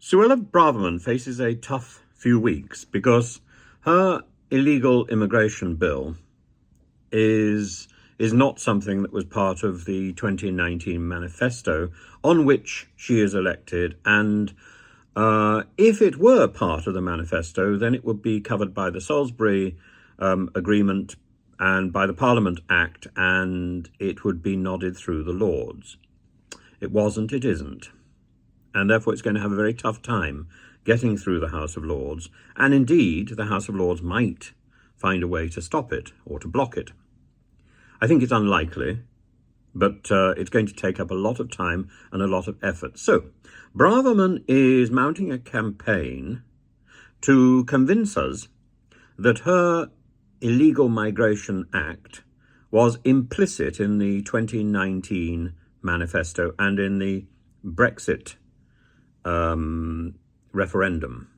Suella Braverman faces a tough few weeks because her illegal immigration bill is not something that was part of the 2019 manifesto on which she is elected. And if it were part of the manifesto, then it would be covered by the Salisbury Agreement and by the Parliament Act, and it would be nodded through the Lords. It wasn't, it isn't. And therefore it's going to have a very tough time getting through the House of Lords. And indeed, the House of Lords might find a way to stop it or to block it. I think it's unlikely, but it's going to take up a lot of time and a lot of effort. So, Braverman is mounting a campaign to convince us that her Illegal Migration Act was implicit in the 2019 manifesto and in the Brexit referendum.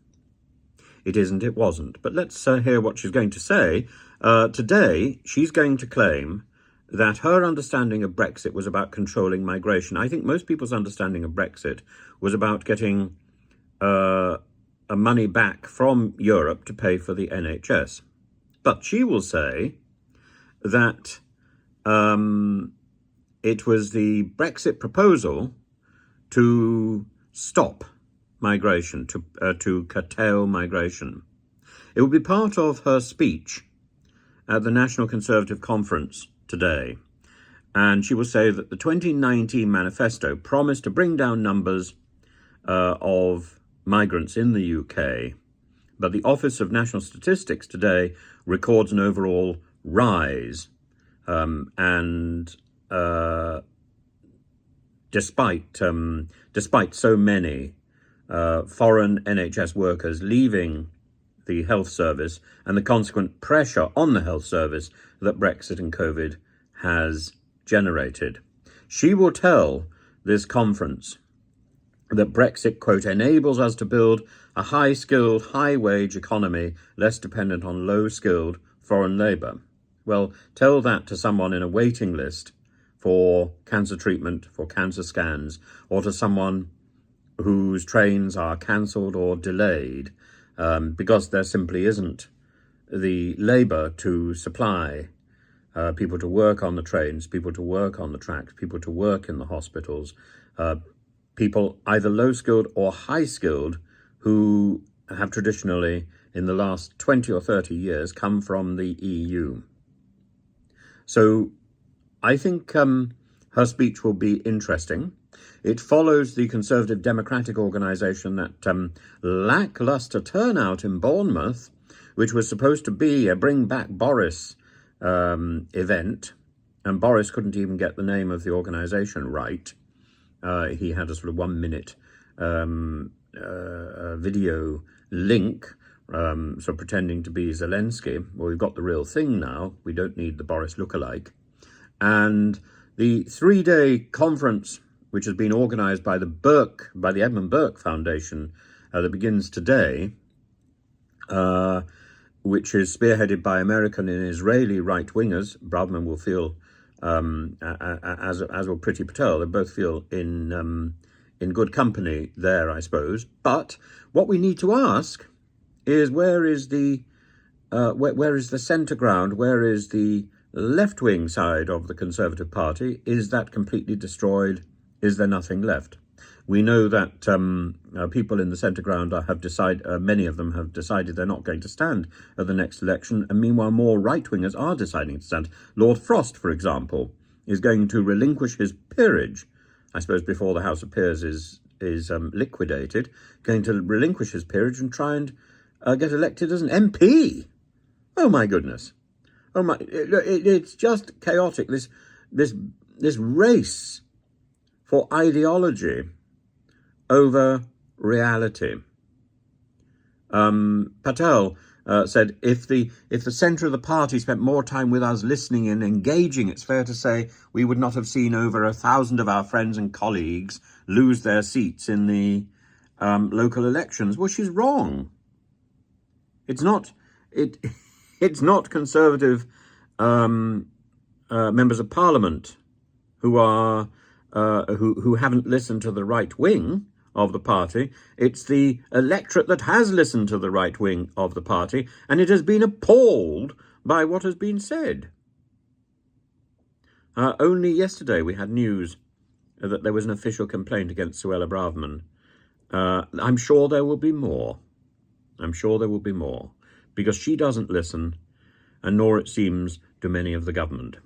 It isn't, it wasn't. But let's hear what she's going to say. Today, she's going to claim that her understanding of Brexit was about controlling migration. I think most people's understanding of Brexit was about getting money back from Europe to pay for the NHS. But she will say that it was the Brexit proposal to stop migration, to curtail migration. It will be part of her speech at the National Conservative Conference today. And she will say that the 2019 manifesto promised to bring down numbers of migrants in the UK. But the Office of National Statistics today records an overall rise. Despite so many foreign NHS workers leaving the health service and the consequent pressure on the health service that Brexit and COVID has generated. She will tell this conference that Brexit, quote, enables us to build a high-skilled, high-wage economy less dependent on low-skilled foreign labour. Well, tell that to someone in a waiting list for cancer treatment, for cancer scans, or to someone whose trains are cancelled or delayed because there simply isn't the labour to supply people to work on the trains, people to work on the tracks, people to work in the hospitals, people either low-skilled or high-skilled who have traditionally, in the last 20 or 30 years, come from the EU. So I think her speech will be interesting. It follows the Conservative Democratic organisation that lacklustre turnout in Bournemouth, which was supposed to be a Bring Back Boris event, and Boris couldn't even get the name of the organisation right. He had a sort of 1 minute video link, sort of pretending to be Zelensky. Well, we've got the real thing now. We don't need the Boris lookalike. And the 3-day conference, which has been organised by the Edmund Burke Foundation, that begins today, which is spearheaded by American and Israeli right-wingers. Braverman will feel, as will Priti Patel, they both feel in good company there, I suppose. But what we need to ask is where is the centre ground? Where is the left-wing side of the Conservative Party? Is that completely destroyed? Is there nothing left? We know that people in the centre ground have decided, many of them have decided they're not going to stand at the next election, and meanwhile more right-wingers are deciding to stand. Lord Frost, for example, is going to relinquish his peerage, I suppose before the House of Peers is liquidated, going to relinquish his peerage and try and get elected as an MP. Oh my goodness. Oh my, it's just chaotic, this race for ideology over reality. Patel said, if the centre of the party spent more time with us listening and engaging, it's fair to say we would not have seen over 1,000 of our friends and colleagues lose their seats in the local elections. Well, she's wrong. It's not Conservative members of Parliament who are who haven't listened to the right wing of the party. It's the electorate that has listened to the right wing of the party, and it has been appalled by what has been said. Only yesterday we had news that there was an official complaint against Suella Braverman. I'm sure there will be more. I'm sure there will be more, because she doesn't listen, and nor, it seems, do many of the government.